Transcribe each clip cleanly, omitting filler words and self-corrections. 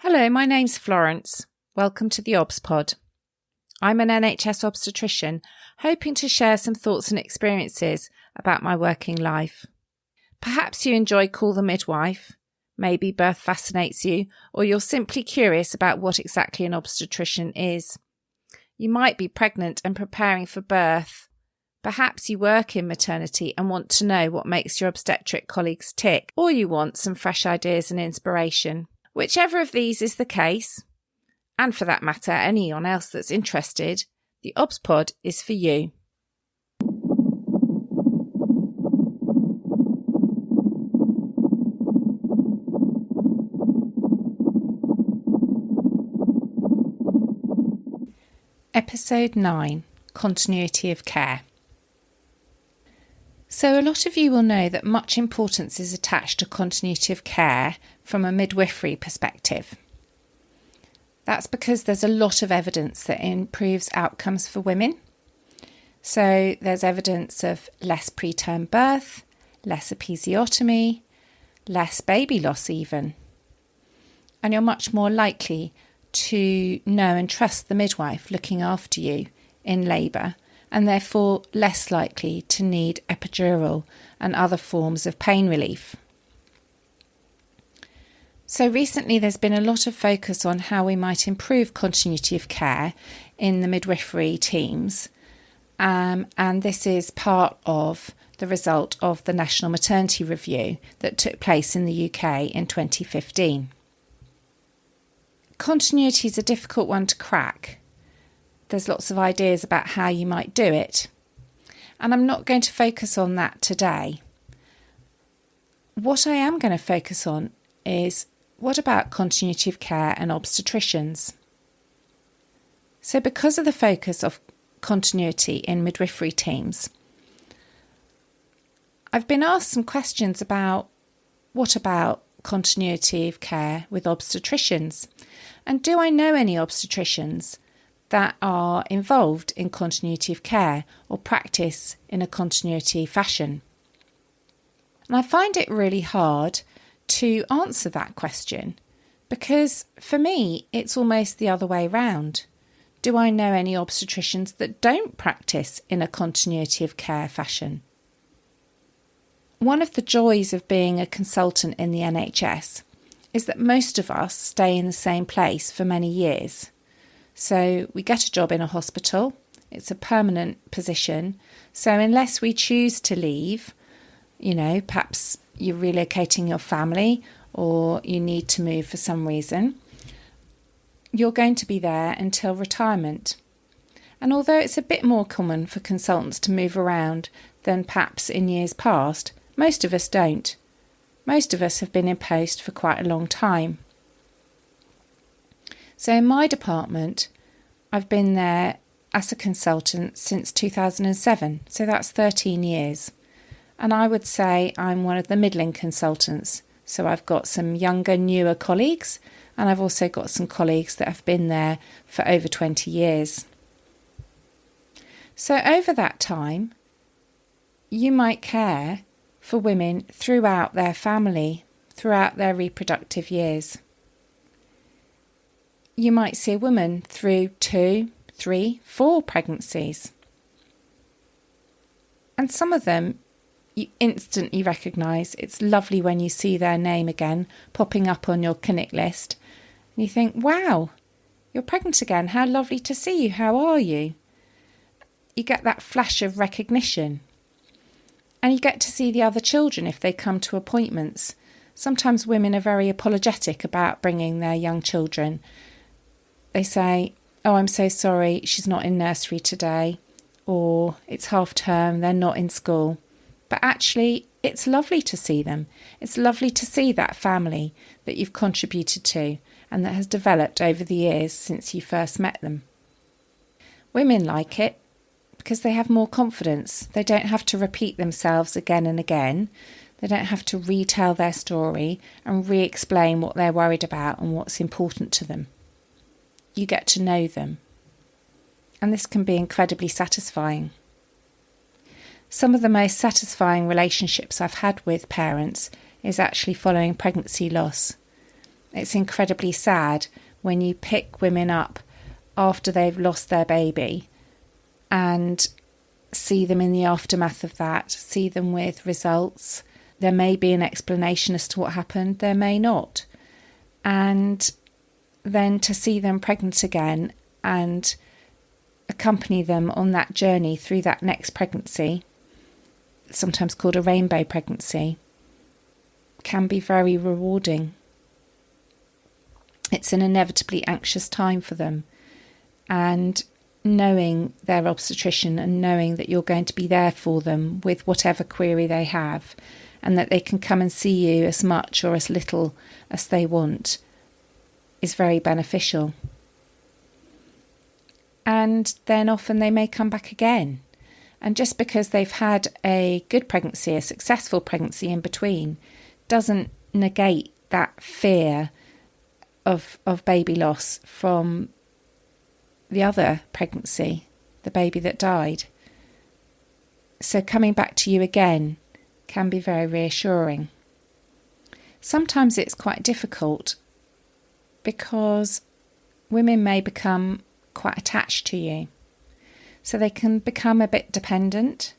Hello, my name's Florence. Welcome to the theobspod. I'm an NHS obstetrician, hoping to share some thoughts and experiences about my working life. Perhaps you enjoy Call the Midwife, maybe birth fascinates you, or you're simply curious about what exactly an obstetrician is. You might be pregnant and preparing for birth. Perhaps you work in maternity and want to know what makes your obstetric colleagues tick, or you want some fresh ideas and inspiration. Whichever of these is the case, and for that matter anyone else that's interested, the theobspod is for you. Episode 9, Continuity of Care. So a lot of you will know that much importance is attached to continuity of care from a midwifery perspective. That's because there's a lot of evidence that improves outcomes for women. So there's evidence of less preterm birth, less episiotomy, less baby loss even. And you're much more likely to know and trust the midwife looking after you in labour, and therefore less likely to need epidural and other forms of pain relief. So recently there's been a lot of focus on how we might improve continuity of care in the midwifery teams, and this is part of the result of the National Maternity Review that took place in the UK in 2015. Continuity is a difficult one to crack. There's lots of ideas about how you might do it, and I'm not going to focus on that today. What I am going to focus on is, what about continuity of care and obstetricians? So because of the focus of continuity in midwifery teams, I've been asked some questions about what about continuity of care with obstetricians, and do I know any obstetricians that are involved in continuity of care or practice in a continuity fashion? And I find it really hard to answer that question because for me it's almost the other way round. Do I know any obstetricians that don't practice in a continuity of care fashion? One of the joys of being a consultant in the NHS is that most of us stay in the same place for many years. So we get a job in a hospital, it's a permanent position. So unless we choose to leave, perhaps you're relocating your family or you need to move for some reason, you're going to be there until retirement. And although it's a bit more common for consultants to move around than perhaps in years past, most of us don't. Most of us have been in post for quite a long time. So in my department, I've been there as a consultant since 2007, so that's 13 years. And I would say I'm one of the middling consultants. So I've got some younger, newer colleagues, and I've also got some colleagues that have been there for over 20 years. So over that time, you might care for women throughout their family, throughout their reproductive years. You might see a woman through 2, 3, 4 pregnancies. And some of them you instantly recognise. It's lovely when you see their name again popping up on your clinic list. And you think, wow, you're pregnant again. How lovely to see you. How are you? You get that flash of recognition. And you get to see the other children if they come to appointments. Sometimes women are very apologetic about bringing their young children. They say, oh, I'm so sorry, she's not in nursery today, or it's half term, they're not in school. But actually, it's lovely to see them. It's lovely to see that family that you've contributed to and that has developed over the years since you first met them. Women like it because they have more confidence. They don't have to repeat themselves again and again. They don't have to retell their story and re-explain what they're worried about and what's important to them. You get to know them. And this can be incredibly satisfying. Some of the most satisfying relationships I've had with parents is actually following pregnancy loss. It's incredibly sad when you pick women up after they've lost their baby and see them in the aftermath of that, see them with results. There may be an explanation as to what happened, there may not. And then to see them pregnant again and accompany them on that journey through that next pregnancy, sometimes called a rainbow pregnancy, can be very rewarding. It's an inevitably anxious time for them, and knowing their obstetrician and knowing that you're going to be there for them with whatever query they have, and that they can come and see you as much or as little as they want, is very beneficial. And then often they may come back again. And just because they've had a good pregnancy, a successful pregnancy in between, doesn't negate that fear of baby loss from the other pregnancy, the baby that died. So coming back to you again can be very reassuring. Sometimes it's quite difficult because women may become quite attached to you. So they can become a bit dependent.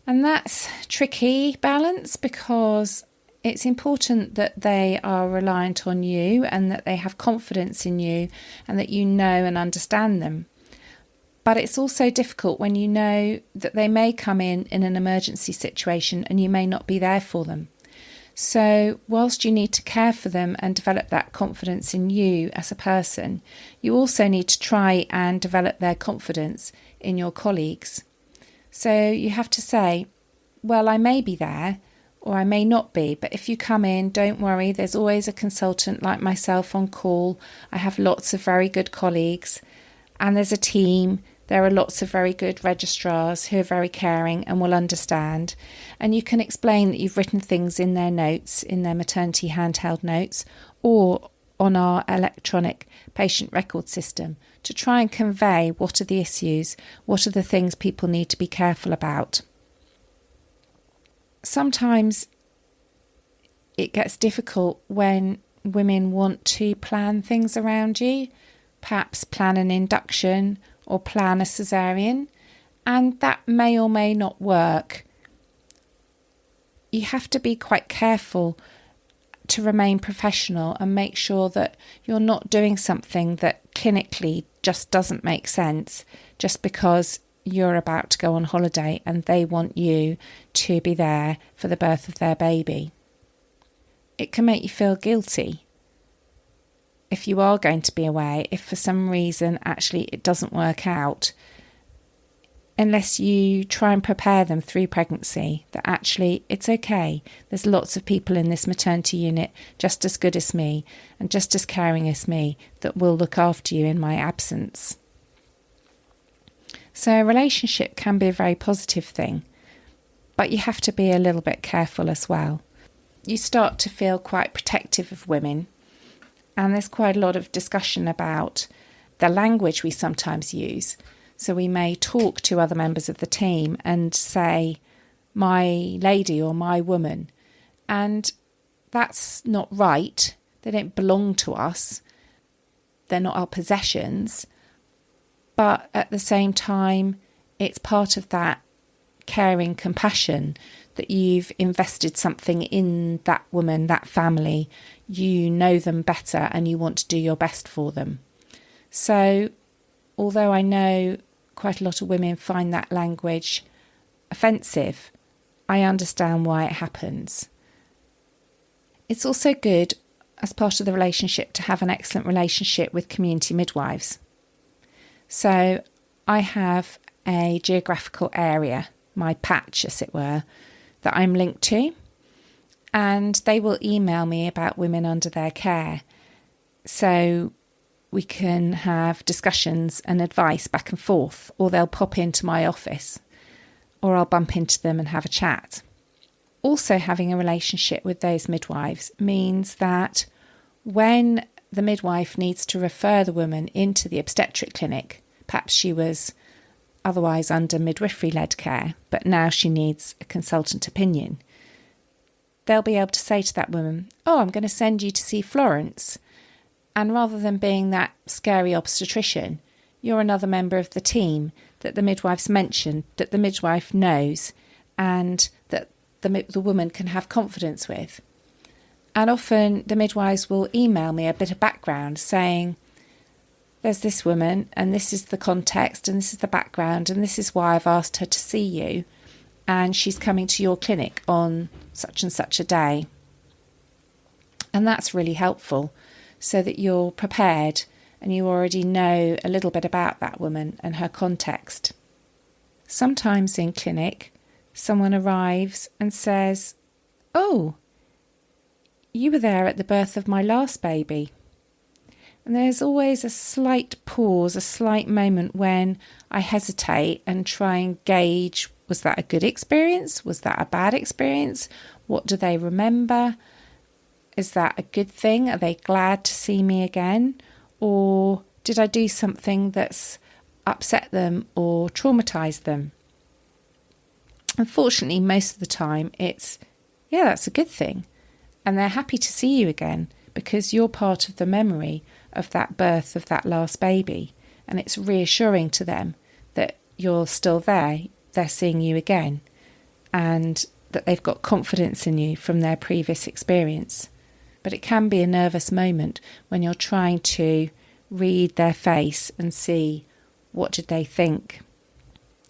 And that's tricky balance, because it's important that they are reliant on you and that they have confidence in you and that you know and understand them. But it's also difficult when you know that they may come in an emergency situation and you may not be there for them. So whilst you need to care for them and develop that confidence in you as a person, you also need to try and develop their confidence in your colleagues. So you have to say, well, I may be there or I may not be, but if you come in, don't worry, there's always a consultant like myself on call. I have lots of very good colleagues, and there's a team. There are lots of very good registrars who are very caring and will understand. And you can explain that you've written things in their notes, in their maternity handheld notes, or on our electronic patient record system, to try and convey what are the issues, what are the things people need to be careful about. Sometimes it gets difficult when women want to plan things around you, perhaps plan an induction or plan a cesarean, and that may or may not work. You have to be quite careful to remain professional and make sure that you're not doing something that clinically just doesn't make sense just because you're about to go on holiday and they want you to be there for the birth of their baby. It can make you feel guilty if you are going to be away, if for some reason actually it doesn't work out, unless you try and prepare them through pregnancy that actually it's okay. There's lots of people in this maternity unit just as good as me and just as caring as me that will look after you in my absence. So a relationship can be a very positive thing, but you have to be a little bit careful as well. You start to feel quite protective of women, and there's quite a lot of discussion about the language we sometimes use. So we may talk to other members of the team and say, my lady or my woman, and that's not right. They don't belong to us. They're not our possessions. But at the same time, it's part of that caring compassion that you've invested something in that woman, that family. You know them better and you want to do your best for them. So although I know quite a lot of women find that language offensive, I understand why it happens. It's also good as part of the relationship to have an excellent relationship with community midwives. So I have a geographical area, my patch as it were, that I'm linked to, and they will email me about women under their care. So we can have discussions and advice back and forth, or they'll pop into my office, or I'll bump into them and have a chat. Also, having a relationship with those midwives means that when the midwife needs to refer the woman into the obstetric clinic, perhaps she was otherwise under midwifery-led care, but now she needs a consultant opinion, they'll be able to say to that woman, oh, I'm going to send you to see Florence. And rather than being that scary obstetrician, you're another member of the team that the midwife's mentioned, that the midwife knows, and that the woman can have confidence with. And often the midwives will email me a bit of background saying, there's this woman, and this is the context, and this is the background, and this is why I've asked her to see you, and she's coming to your clinic on such and such a day. And that's really helpful, so that you're prepared and you already know a little bit about that woman and her context. Sometimes in clinic, someone arrives and says, oh, you were there at the birth of my last baby. And there's always a slight pause, a slight moment when I hesitate and try and gauge, was that a good experience? Was that a bad experience? What do they remember? Is that a good thing? Are they glad to see me again? Or did I do something that's upset them or traumatised them? Unfortunately, most of the time it's, yeah, that's a good thing. And they're happy to see you again because you're part of the memory of that birth of that last baby. And it's reassuring to them that you're still there, they're seeing you again, and that they've got confidence in you from their previous experience. But it can be a nervous moment when you're trying to read their face and see what did they think.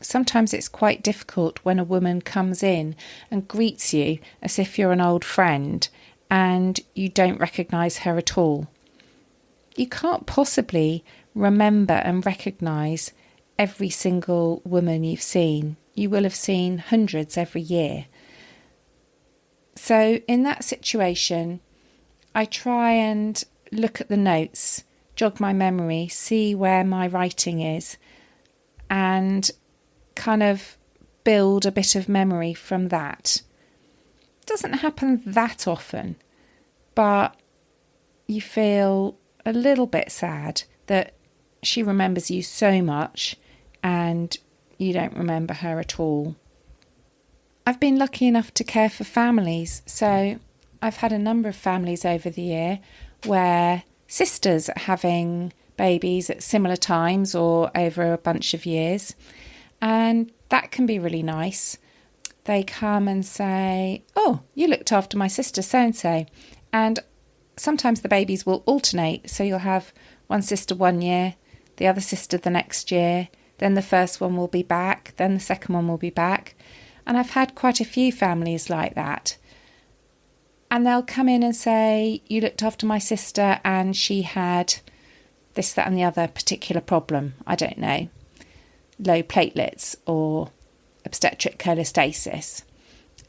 Sometimes it's quite difficult when a woman comes in and greets you as if you're an old friend and you don't recognise her at all. You can't possibly remember and recognise every single woman you've seen. You will have seen hundreds every year. So in that situation, I try and look at the notes, jog my memory, see where my writing is, and kind of build a bit of memory from that. It doesn't happen that often, but you feel a little bit sad that she remembers you so much and you don't remember her at all. I've been lucky enough to care for families, so I've had a number of families over the year where sisters are having babies at similar times or over a bunch of years, and that can be really nice. They come and say, oh, you looked after my sister so-and-so, and sometimes the babies will alternate, so you'll have one sister 1 year, the other sister the next year, then the first one will be back, then the second one will be back. And I've had quite a few families like that. And they'll come in and say, you looked after my sister and she had this, that and the other particular problem. I don't know, low platelets or obstetric cholestasis.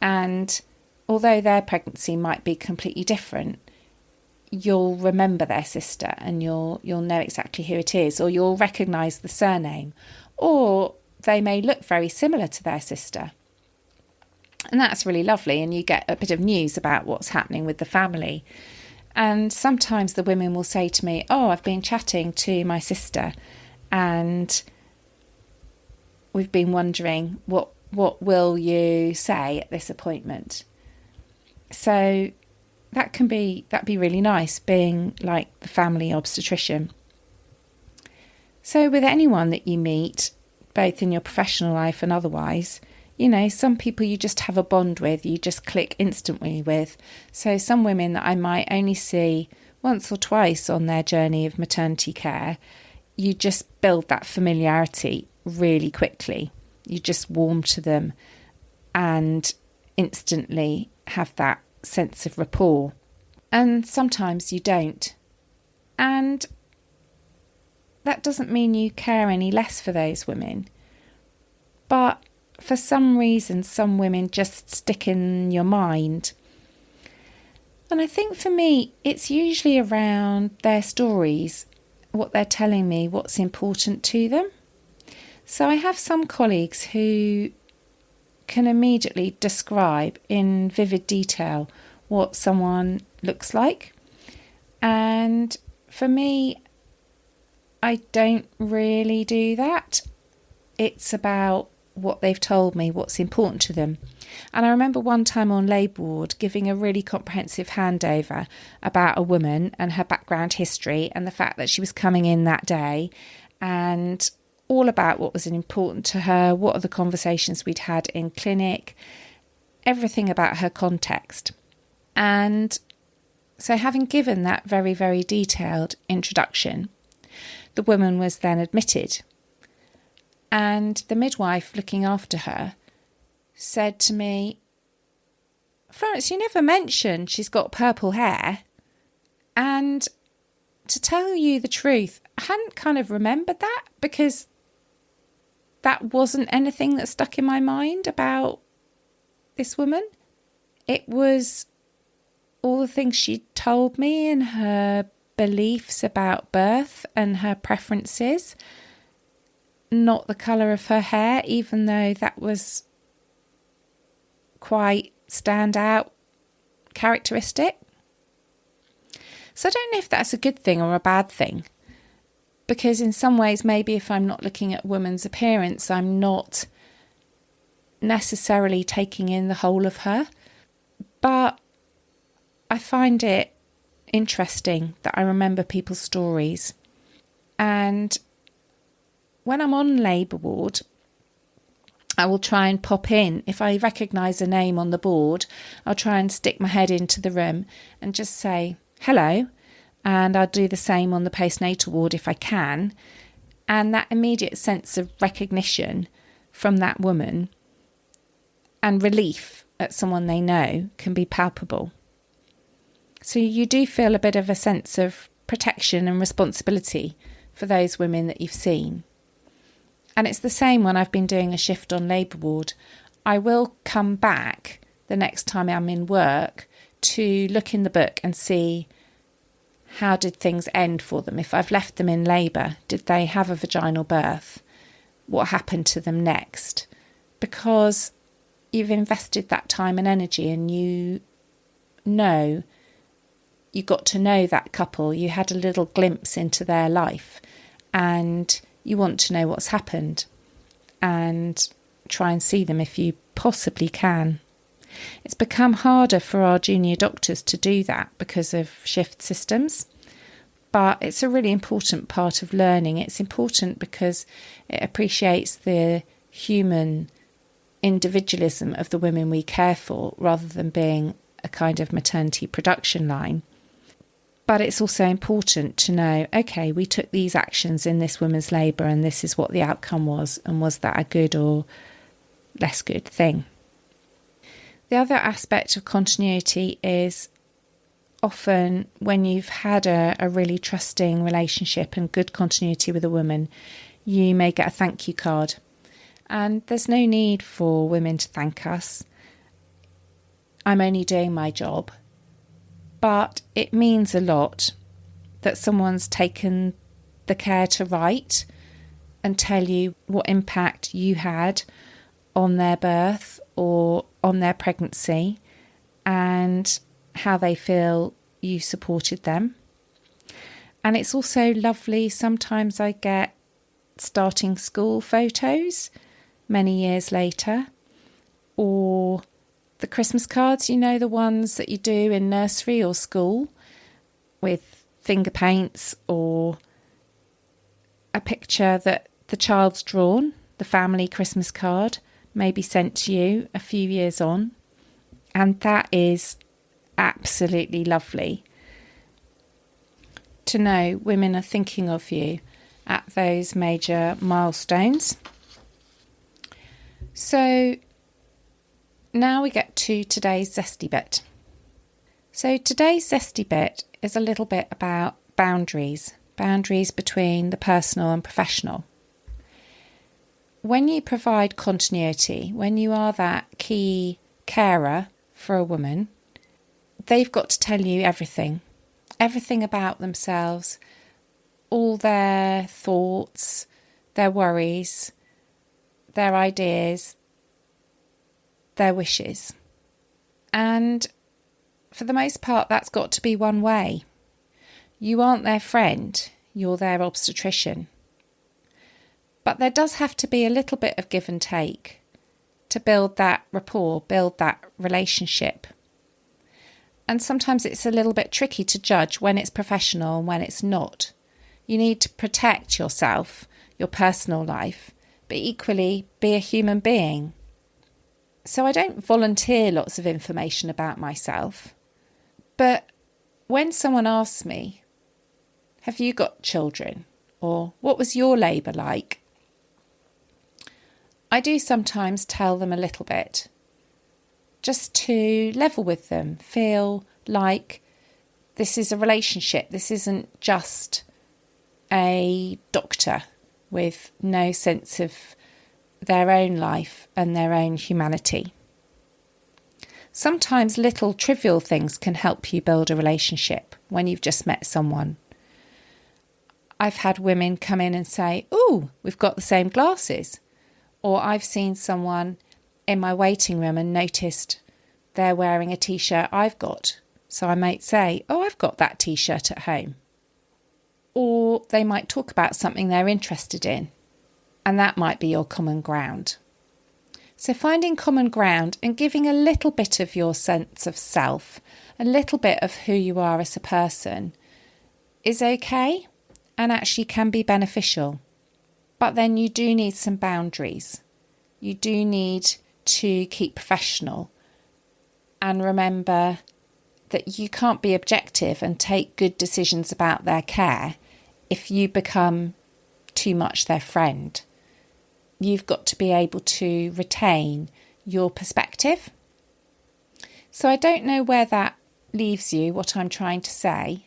And although their pregnancy might be completely different, you'll remember their sister and you'll know exactly who it is, or you'll recognise the surname, or they may look very similar to their sister. And that's really lovely, and you get a bit of news about what's happening with the family. And sometimes the women will say to me, oh, I've been chatting to my sister and we've been wondering what will you say at this appointment. So that'd be really nice, being like the family obstetrician. So with anyone that you meet, both in your professional life and otherwise, you know, some people you just have a bond with, you just click instantly with. So some women that I might only see once or twice on their journey of maternity care, you just build that familiarity really quickly. You just warm to them and instantly have that sense of rapport. And sometimes you don't. And that doesn't mean you care any less for those women. But for some reason, some women just stick in your mind. And I think for me, it's usually around their stories, what they're telling me, what's important to them. So I have some colleagues who can immediately describe in vivid detail what someone looks like. And for me, I don't really do that. It's about what they've told me, what's important to them. And I remember one time on labour ward giving a really comprehensive handover about a woman and her background history and the fact that she was coming in that day, and all about what was important to her, what are the conversations we'd had in clinic, everything about her context. And so having given that very, very detailed introduction, the woman was then admitted. And the midwife looking after her said to me, "Florence, you never mentioned she's got purple hair." And to tell you the truth, I hadn't kind of remembered that, because that wasn't anything that stuck in my mind about this woman. It was all the things she told me and her beliefs about birth and her preferences, not the colour of her hair, even though that was quite standout characteristic. So I don't know if that's a good thing or a bad thing, because in some ways, maybe if I'm not looking at a woman's appearance, I'm not necessarily taking in the whole of her. But I find it interesting that I remember people's stories. And when I'm on labour ward, I will try and pop in. If I recognise a name on the board, I'll try and stick my head into the room and just say, "Hello." And I'll do the same on the postnatal ward if I can. And that immediate sense of recognition from that woman and relief at someone they know can be palpable. So you do feel a bit of a sense of protection and responsibility for those women that you've seen. And it's the same when I've been doing a shift on labour ward. I will come back the next time I'm in work to look in the book and see, how did things end for them? If I've left them in labour, did they have a vaginal birth? What happened to them next? Because you've invested that time and energy, and you got to know that couple. You had a little glimpse into their life, and you want to know what's happened and try and see them if you possibly can. It's become harder for our junior doctors to do that because of shift systems, but it's a really important part of learning. It's important because it appreciates the human individualism of the women we care for, rather than being a kind of maternity production line. But it's also important to know, okay, we took these actions in this woman's labour and this is what the outcome was, and was that a good or less good thing? The other aspect of continuity is often when you've had a really trusting relationship and good continuity with a woman, you may get a thank you card. And there's no need for women to thank us. I'm only doing my job. But it means a lot that someone's taken the care to write and tell you what impact you had on their birth or on their pregnancy, and how they feel you supported them. And it's also lovely. Sometimes I get starting school photos many years later, or the Christmas cards, the ones that you do in nursery or school with finger paints, or a picture that the child's drawn, the family Christmas card, may be sent to you a few years on. And that is absolutely lovely to know women are thinking of you at those major milestones. So now we get to today's zesty bit. So today's zesty bit is a little bit about boundaries between the personal and professional. When you provide continuity, when you are that key carer for a woman, they've got to tell you everything about themselves, all their thoughts, their worries, their ideas, their wishes. And for the most part, that's got to be one way. You aren't their friend, you're their obstetrician. But there does have to be a little bit of give and take to build that rapport, build that relationship. And sometimes it's a little bit tricky to judge when it's professional and when it's not. You need to protect yourself, your personal life, but equally be a human being. So I don't volunteer lots of information about myself. But when someone asks me, have you got children? Or what was your labour like? I do sometimes tell them a little bit, just to level with them, feel like this is a relationship. This isn't just a doctor with no sense of their own life and their own humanity. Sometimes little trivial things can help you build a relationship when you've just met someone. I've had women come in and say, "Ooh, we've got the same glasses." Or I've seen someone in my waiting room and noticed they're wearing a t-shirt I've got. So I might say, "Oh, I've got that t-shirt at home." Or they might talk about something they're interested in, and that might be your common ground. So finding common ground and giving a little bit of your sense of self, a little bit of who you are as a person, is okay and actually can be beneficial. But then you do need some boundaries. You do need to keep professional and remember that you can't be objective and take good decisions about their care if you become too much their friend. You've got to be able to retain your perspective. So I don't know where that leaves you, what I'm trying to say.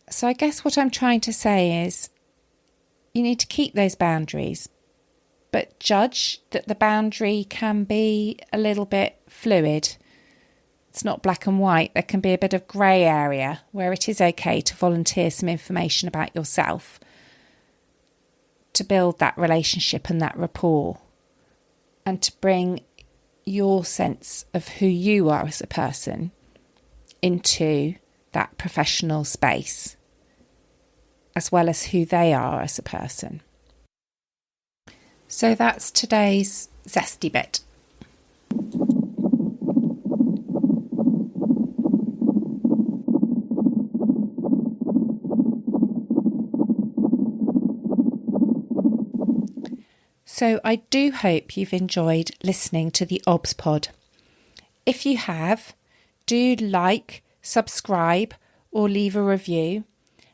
So I guess what I'm trying to say is you need to keep those boundaries, but judge that the boundary can be a little bit fluid. It's not black and white. There can be a bit of grey area where it is okay to volunteer some information about yourself to build that relationship and that rapport and to bring your sense of who you are as a person into that professional space, as well as who they are as a person. So that's today's zesty bit. So I do hope you've enjoyed listening to the obstetric. If you have, do like, subscribe or leave a review.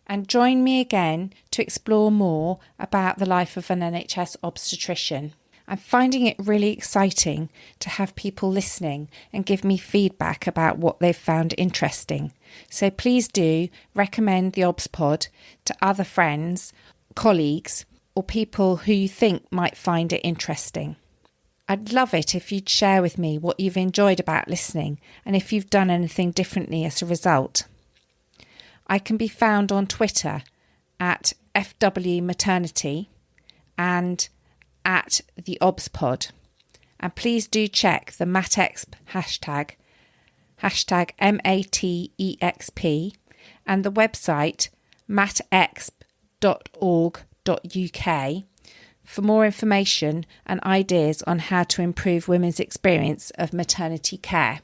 And join me again to explore more about the life of an NHS obstetrician. I'm finding it really exciting to have people listening and give me feedback about what they've found interesting. So please do recommend the obstetric to other friends, colleagues, or people who you think might find it interesting. I'd love it if you'd share with me what you've enjoyed about listening and if you've done anything differently as a result. I can be found on Twitter at FW Maternity and at theobspod. And please do check the MatExp hashtag MATEXP, and the website matexp.org.uk for more information and ideas on how to improve women's experience of maternity care.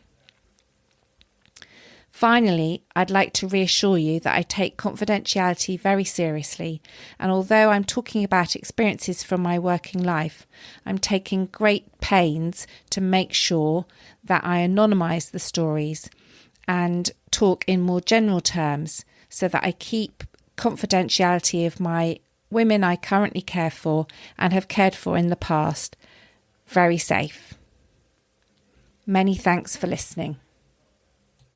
Finally, I'd like to reassure you that I take confidentiality very seriously, and although I'm talking about experiences from my working life, I'm taking great pains to make sure that I anonymise the stories and talk in more general terms so that I keep confidentiality of my women I currently care for and have cared for in the past very safe. Many thanks for listening.